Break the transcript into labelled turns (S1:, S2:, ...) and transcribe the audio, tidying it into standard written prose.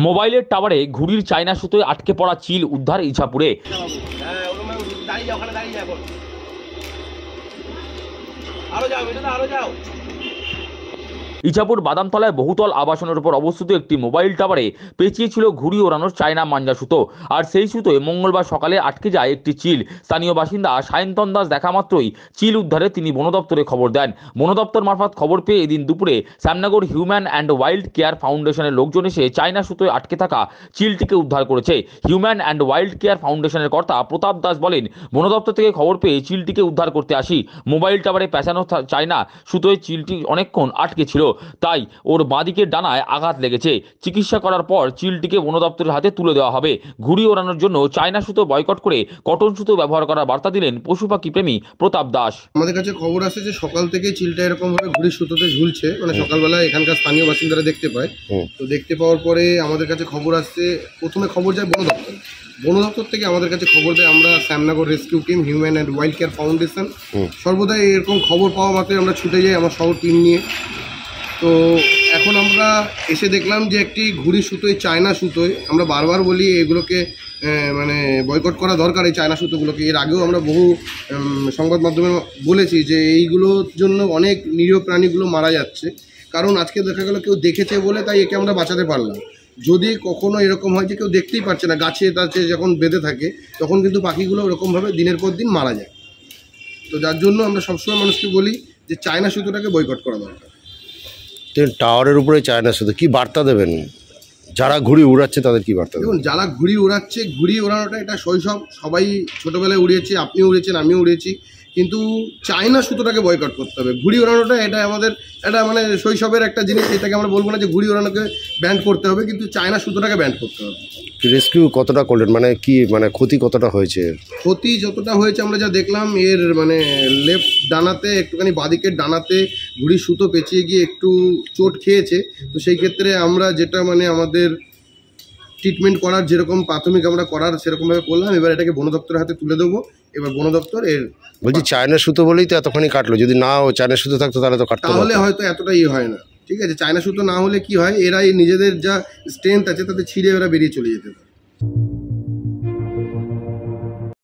S1: মোবাইলের টাওয়ারে ঘুড়ির চায়না সুতোয় আটকে পড়া চিল উদ্ধার ইছাপুরে। ইছাপুর বাদামতলায় বহুতল আবাসনের উপর অবস্থিত একটি মোবাইল টাওয়ারে পেঁচিয়েছিল ঘুড়ি ওড়ানোর চায়না মাঞ্জা সুতো, আর সেই সুতোয় মঙ্গলবার সকালে আটকে যায় একটি চিল। স্থানীয় বাসিন্দা সায়ন্তন দাস দেখা মাত্রই চিল উদ্ধারে তিনি বন দপ্তরে খবর দেন। বন দপ্তর মারফত খবর পেয়ে এদিন দুপুরে Shyamnagar human and wild care ফাউন্ডেশনের লোকজন এসে চায়না সুতোয় আটকে থাকা চিলটিকে উদ্ধার করেছে। হিউম্যান অ্যান্ড ওয়াইল্ড কেয়ার ফাউন্ডেশনের কর্তা প্রতাপ দাস বলেন, বন দপ্তর থেকে খবর পেয়ে চিলটিকে উদ্ধার করতে আসি। মোবাইল টাওয়ারে পেঁচানো চায়না সুতোয় চিলটি অনেকক্ষণ আটকে ছিল, তাই ওর বাঁদিকের ডানায় আঘাত লেগেছে। চিকিৎসা করার পর চিলটিকে বন দপ্তরের হাতে তুলে দেওয়া হবে। ঘুড়ি ওড়ানোর জন্য চায়না সুতো বয়কট করে কটন সুতো ব্যবহার করার বার্তা দিলেন পশু পাখি প্রেমী প্রতাপ দাস।
S2: আমাদের কাছে খবর আসে যে সকাল থেকে চিলটা এরকম ভাবে ঘুড়ির সুতোতে ঝুলছে, মানে সকালবেলা এখানকার স্থানীয় বাসিন্দারা দেখতে পায়। তো দেখতে পাওয়ার পরে আমাদের কাছে খবর আসছে, প্রথমে খবর যায় বন দপ্তর। বন দপ্তর থেকে আমাদের কাছে খবর দেয় আমরা Shyamnagar rescue team, human and wild care foundation, সর্বদাই এরকম খবর পাওয়া মাত্রই আমরা ছুটে যাই আমার শহর টিম নিয়ে। তো এখন আমরা এসে দেখলাম যে একটি ঘুড়ি সুতোয় চায়না সুতোয়, আমরা বারবার বলি এগুলোকে মানে বয়কট করা দরকার এই চায়না সুতোগুলোকে। এর আগেও আমরা বহু সংবাদ মাধ্যমে বলেছি যে এইগুলোর জন্য অনেক নিরীহ প্রাণীগুলো মারা যাচ্ছে। কারণ আজকে দেখা গেল কেউ দেখেছে বলে তাই একে আমরা বাঁচাতে পারলাম। যদি কখনো এরকম হয় যে কেউ দেখতেই পাচ্ছে না, গাছে তাছে যখন বেঁধে থাকে তখন কিন্তু পাখিগুলো ওরকমভাবে দিনের পর দিন মারা যায়। তো যার জন্য আমরা সবসময় মানুষকে বলি যে চায়না সুতোটাকে বয়কট করা দরকার।
S3: টাওয়ারের উপরে চায়না সুতো কি বার্তা দেবেন যারা ঘুড়ি উড়াচ্ছে তাদের কি বার্তা দেবেন?
S2: দেখুন, যারা ঘুড়ি উড়াচ্ছে, ঘুড়ি ওড়ানোটা এটা শৈশব, সবাই ছোটোবেলায় উড়িয়েছে, আপনিও উড়িয়েছেন আমিও উড়িয়েছি, কিন্তু চায়না সুতোটাকে বয়কট করতে হবে। ঘুড়ি ওড়ানোটা এটা আমাদের এটা মানে শৈশবের একটা জিনিস, এটাকে আমরা বলবো না যে ঘুড়ি ওড়ানোকে ব্যান্ড করতে হবে, কিন্তু চায়না সুতোটাকে ব্যান্ড করতে হবে।
S3: রেস্কিউ কতটা করলেন, মানে কি মানে ক্ষতি কতটা হয়েছে?
S2: ক্ষতি যতটা হয়েছে আমরা যা দেখলাম, এর মানে লেফট ডানাতে একটুখানি বাঁদিকের ডানাতে ঘুড়ি সুতো পেঁচিয়ে গিয়ে একটু চোট খেয়েছে। তো সেই ক্ষেত্রে আমরা যেটা মানে আমাদের ট্রিটমেন্ট করার যেরকম প্রাথমিক আমরা করার সেরকমভাবে করলাম। এবার এটাকে বন দপ্তরের হাতে তুলে দেবো। এবার বন দপ্তর এর
S3: বলছি চায়না সুতো বলেই তো এতখানি কাটলো, যদি না চায়না সুতো থাকতো তাহলে তো কাটতো,
S2: তাহলে হয়তো এতটা ইয়ে হয় না। ঠিক আছে, চায়না সুতো না হলে কি হয়, এরা নিজেদের যা স্ট্রেংথ আছে তাতে ছিঁড়ে ওরা বেরিয়ে চলে যেতে পারে।